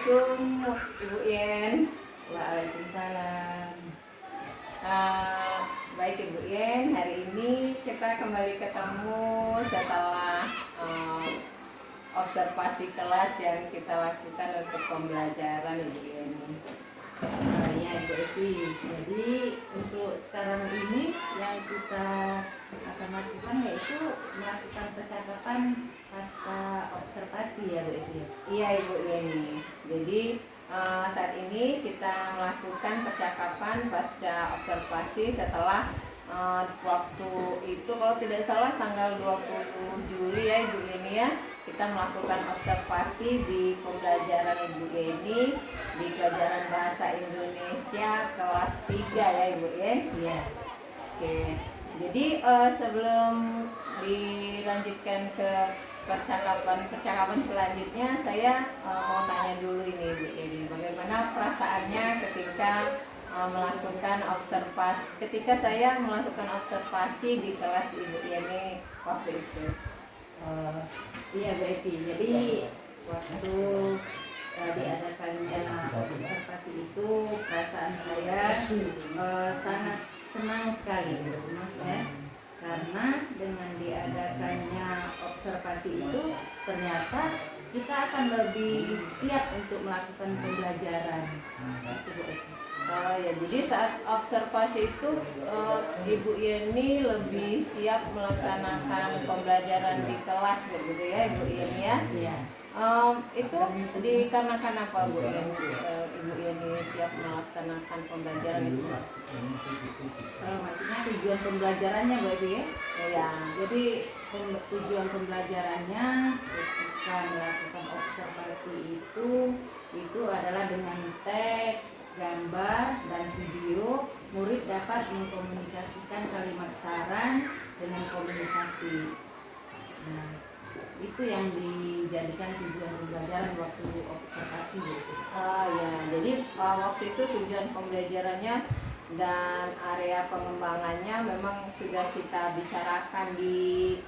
Assalamualaikum Ibu Yen. Waalaikumsalam. Baik Ibu Yen, hari ini kita kembali ketemu setelah observasi kelas yang kita lakukan untuk pembelajaran Ibu Yen. Ya Ibu Eki, jadi untuk sekarang ini yang kita akan lakukan yaitu melakukan percakapan pasca observasi ya Bu Eki. Iya Ibu Yen. Jadi saat ini kita melakukan percakapan pasca observasi setelah waktu itu kalau tidak salah tanggal 20 Juli ya Ibu Yeni ya, kita melakukan observasi di pembelajaran Ibu Yeni di pelajaran Bahasa Indonesia kelas 3 ya Ibu Yeni. Iya. Oke. Jadi sebelum dilanjutkan ke percakapan selanjutnya, saya mau tanya dulu ini Bu Yeni, bagaimana perasaannya ketika saya melakukan observasi di kelas Ibu Yeni waktu itu? Iya Bu Eki, jadi waktu diadakannya observasi itu perasaan saya sangat senang sekali ya. Karena dengan diadakannya observasi itu ternyata kita akan lebih siap untuk melakukan pembelajaran. Ya, jadi saat observasi itu Ibu Yeni lebih siap melaksanakan pembelajaran di kelas begitu ya Ibu Yeni ya? Iya. Itu dikarenakan apa Bu Yeni? Ibu Yeni siap melaksanakan pembelajaran itu? Maksudnya tujuan pembelajarannya Bu Eki ya? Ya. Jadi tujuan pembelajarannya ketika melakukan observasi itu adalah dengan teks, gambar, dan video, murid dapat mengkomunikasikan kalimat saran dengan komunikatif. Nah, itu yang dijadikan tujuan pembelajaran waktu observasi gitu. Ya, jadi waktu itu tujuan pembelajarannya dan area pengembangannya memang sudah kita bicarakan di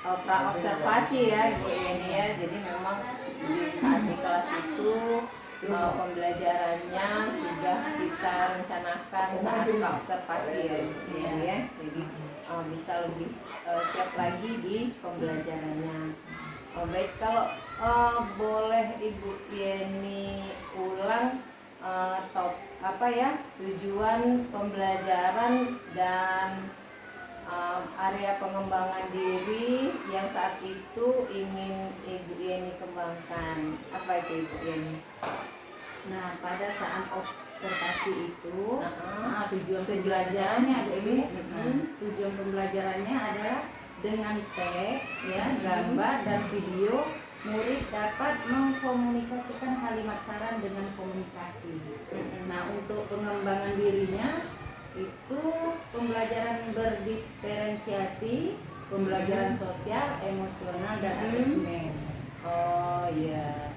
pra-observasi ya Ibu Yeni ya. Jadi memang di saat di kelas itu pembelajarannya sudah kita rencanakan saat observasi ya Ibu Yeni ya. Jadi bisa lebih siap lagi di pembelajarannya. Baik, kalau boleh Ibu Yeni ulang tujuan pembelajaran dan area pengembangan diri yang saat itu ingin Ibu Yeni kembangkan. Apa itu Ibu Yeni? Nah, pada saat observasi itu tujuan pembelajarannya tujuan pembelajarannya adalah dengan teks, ya, gambar dan video, murid dapat mengkomunikasikan kalimat saran dengan komunikatif. Nah, untuk pengembangan dirinya itu pembelajaran berdiferensiasi, pembelajaran sosial, emosional, dan asesmen. Oh iya.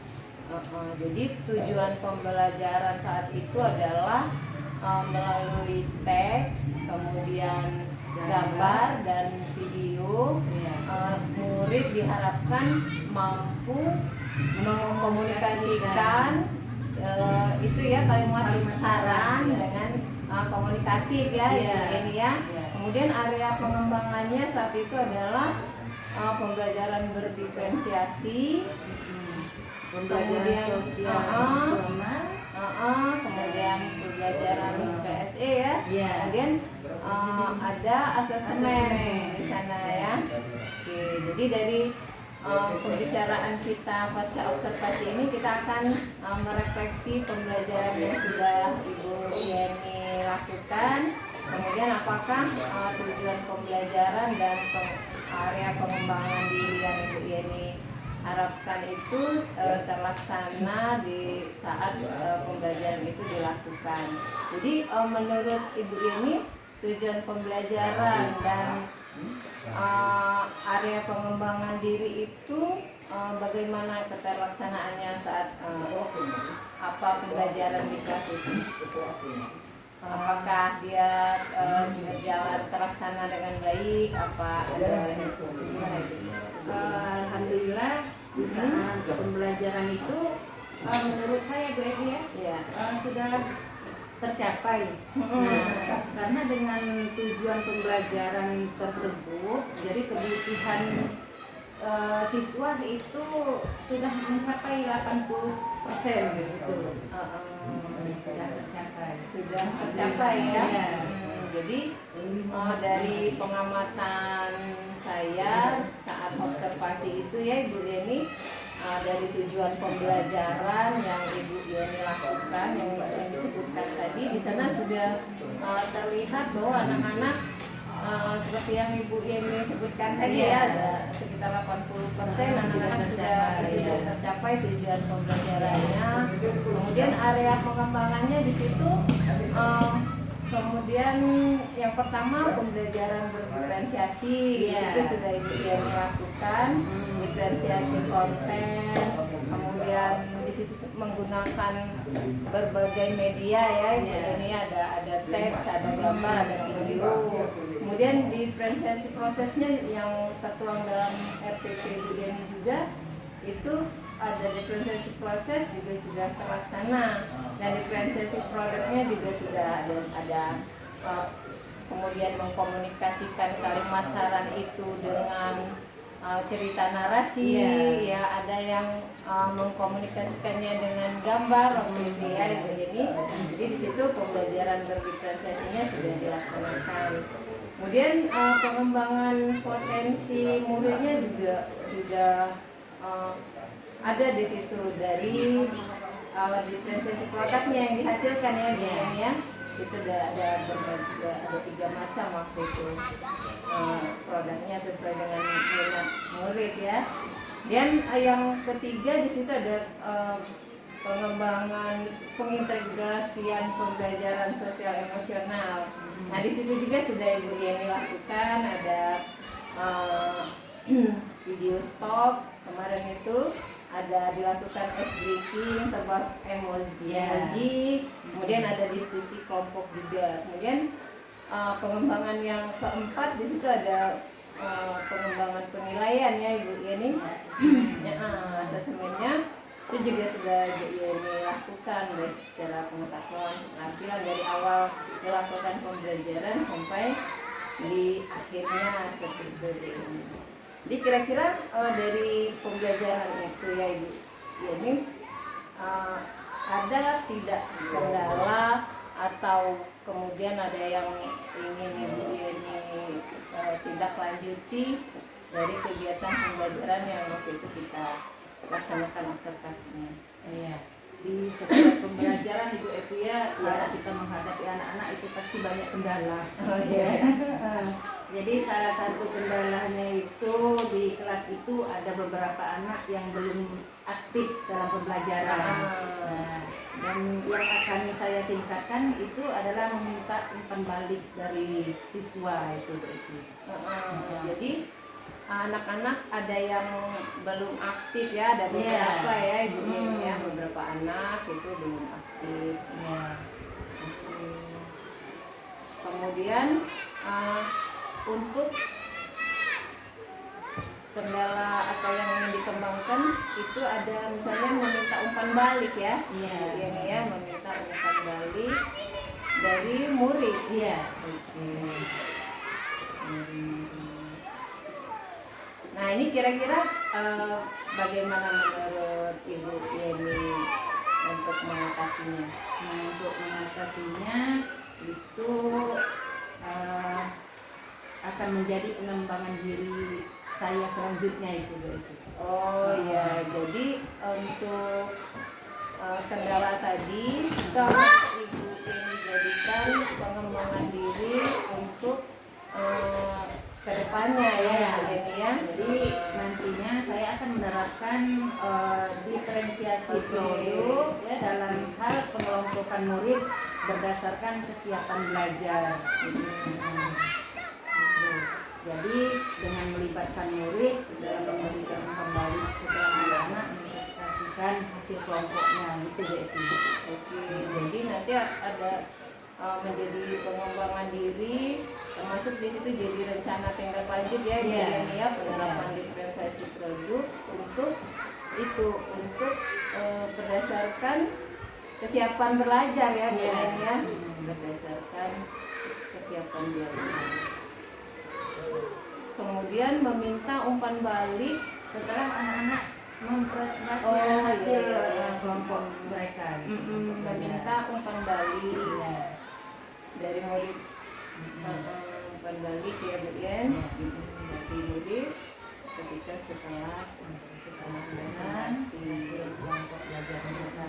Jadi tujuan pembelajaran saat itu adalah melalui teks, kemudian gambar dan video. Murid diharapkan mampu mengkomunikasikan itu ya kalimat saran dengan komunikatif ya ini ya. Kemudian area pengembangannya saat itu adalah pembelajaran berdiferensiasi, pembelajaran sosial, emosional, kemudian pembelajaran PSE ya. Kemudian ada asesmen di sana ya. Oke, jadi dari pembicaraan kita pasca observasi ini kita akan merefleksi pembelajaran yang sudah Ibu Yeni lakukan. Kemudian apakah tujuan pembelajaran dan area pengembangan diri yang Ibu Yeni harapkan itu terlaksana di saat pembelajaran itu dilakukan. Jadi menurut Ibu Yeni tujuan pembelajaran dan area pengembangan diri itu bagaimana keterlaksanaannya saat pembelajaran di kelas itu? Apakah dia berjalan terlaksana dengan baik? Apa ada gimana itu? Alhamdulillah di saat pembelajaran itu menurut saya Bu Edi ya, Ya. sudah tercapai. Nah, karena dengan tujuan pembelajaran tersebut, jadi kebutuhan siswa itu sudah mencapai 80% gitu. Sudah tercapai. Sudah tercapai ya. Iya. Jadi dari pengamatan saya saat observasi itu ya Ibu Yeni, dari tujuan pembelajaran yang Ibu Yeni lakukan yang disebutkan tadi, di sana sudah terlihat bahwa anak-anak seperti yang Ibu Yeni sebutkan tadi ya, ada sekitar 80% anak-anak sudah tercapai tujuan pembelajarannya. Kemudian area pengembangannya di situ kemudian yang pertama pembelajaran berdiferensiasi, di situ sudah Ibu Yeni lakukan diferensiasi konten, kemudian di situ menggunakan berbagai media ya Ibu Yeni, ada teks, ada gambar, ada video. Kemudian diferensiasi prosesnya yang tertuang dalam RPP Ibu Yeni juga itu ada diferensiasi proses juga sudah terlaksana, dan diferensiasi produknya juga sudah ada kemudian mengkomunikasikan kalimat saran itu dengan cerita narasi, ya ada yang mengkomunikasikannya dengan gambar waktu itu ya Ibu Yeni. Jadi di situ pembelajaran berdiferensiasinya sudah dilaksanakan. Kemudian pengembangan potensi muridnya juga sudah ada di situ dari diferensiasi produknya yang dihasilkan ya Ibu Yeni ya. Itu ada 3 macam waktu itu produknya sesuai dengan minat murid ya. Dan yang ketiga di situ ada pengembangan pengintegrasian pembelajaran sosial emosional. Nah di situ juga sudah Ibu Yeni lakukan, ada video stop kemarin itu, ada dilakukan ice breaking, tebak emoji, kemudian ada diskusi kelompok juga. Kemudian pengembangan yang keempat di situ ada pengembangan penilaian ya Ibu Yeni. Asesmennya itu juga sudah Ibu Yeni lakukan baik secara pengetahuan, keterampilan dari awal dilakukan pembelajaran sampai di akhirnya seperti itu. Jadi kira-kira dari pembelajaran itu ya Ibu Yeni, ada tidak kendala atau kemudian ada yang ingin Ibu Yeni tindak lanjuti dari kegiatan pembelajaran yang waktu itu kita laksanakan observasinya? Iya. Di setiap pembelajaran Ibu Evi ya, kalau kita menghadapi anak-anak itu pasti banyak kendala. Oh iya. Jadi salah satu kendalanya itu di kelas itu ada beberapa anak yang belum aktif dalam pembelajaran. Nah, dan yang akan saya tingkatkan itu adalah meminta umpan balik dari siswa itu. Jadi anak-anak ada yang belum aktif ya, ada beberapa ya Ibu Yeni ya, beberapa anak itu belum aktif. Kemudian untuk kendala atau yang ingin dikembangkan itu ada misalnya meminta umpan balik ya, Ibu Yeni ya, meminta umpan balik dari murid. Nah ini kira-kira bagaimana menurut Ibu Yeni untuk mengatasinya? Nah, untuk mengatasinya itu akan menjadi pengembangan diri saya selanjutnya itu. Oh ya, jadi untuk kendala tadi kalau Ibu Yeni jadikan pengembangan diri untuk kedepannya ya, Jadi nantinya saya akan menerapkan diferensiasi produk ya dalam hal pengelompokan murid berdasarkan kesiapan belajar. Jadi dengan melibatkan murid dalam memberikan kembali setelah anak-anak menginvestasikan hasil kelompoknya itu. Oke, jadi nanti ada menjadi pengembangan diri, termasuk di situ jadi rencana tindak lanjut ya Ibu Yeni ya, penerapan diferensiasi produk untuk berdasarkan kesiapan belajar ya Bu Iya. Eni ya. Berdasarkan kesiapan belajar. Kemudian meminta umpan balik setelah anak-anak mempresentasikan Oh, hasil iya, iya. kelompok mereka gitu, kelompok meminta umpan balik Iya. dari murid. Umpan balik ya Bu Yen. Dari murid ketika setelah presentasi hasil kelompok belajar mereka.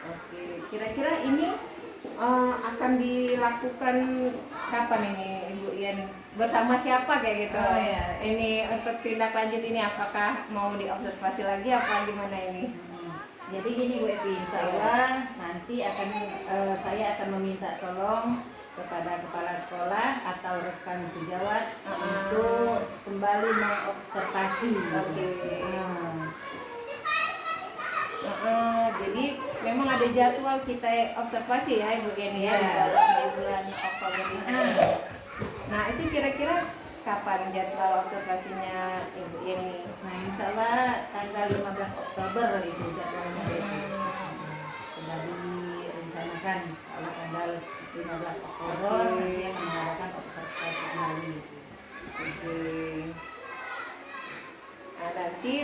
Oke, kira-kira ini akan dilakukan kapan ini Ibu Ian? Bersama siapa kayak gitu? Oh, iya. Ini untuk tindak lanjut ini apakah mau diobservasi lagi apa gimana ini? Jadi gini Bu Evi, insya Allah nanti akan saya akan meminta tolong kepada kepala sekolah atau rekan sejawat untuk kembali mengobservasi. Oke. Jadi memang ada jadwal kita observasi ya Ibu Ian ya di bulan Oktober ini. Nah itu kira-kira kapan jadwal observasinya Ibu Ian? Nah insya Allah tanggal 15 Oktober itu jadwalnya sudah direncanakan kalau tanggal 15 Oktober nanti akan mengadakan observasi kembali. Oke. Nah nanti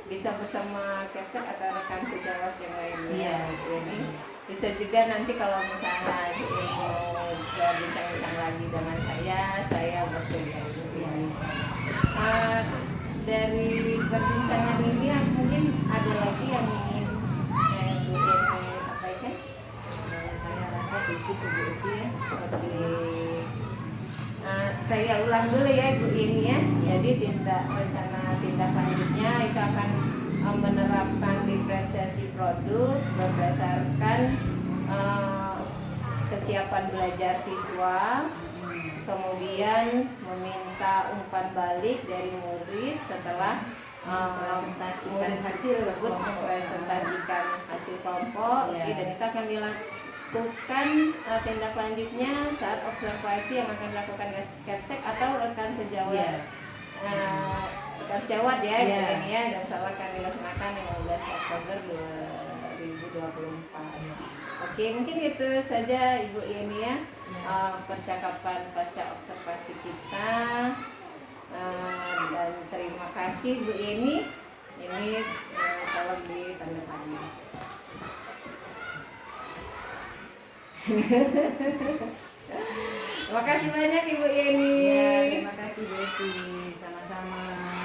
bisa bersama Kepsek atau rekan sejawat yang lainnya. Ini bisa juga nanti kalau misalnya mau bincang-bincang lagi dengan saya bersedia. Dari perbincangan ini mungkin ada lagi yang ingin Bu Eni sampaikan? Saya rasa cukup Bu Evi ya. Oke. Saya ulang dulu ya Bu Eni ya. Jadi rencana tindak lanjutnya itu akan menerapkan diferensiasi produk berdasarkan kesiapan belajar siswa, kemudian meminta umpan balik dari murid setelah Mempresentasikan murid hasil tersebut kelompok. mempresentasikan hasil kelompok. Ya. Dan itu akan dilakukan tindak lanjutnya saat observasi yang akan dilakukan Kepsek atau rekan sejawat. Iya. Rekan sejawat ya, Iya. ini ya, dan salah akan dilaksanakan 15 Oktober 2024. Oke, mungkin itu saja Ibu Yeni ya, percakapan pasca observasi kita. Dan terima kasih Bu Yeni. Ini tolong ditandatangani. Terima kasih banyak Ibu Yeni. Ya, terima kasih Bu Evi, sama-sama.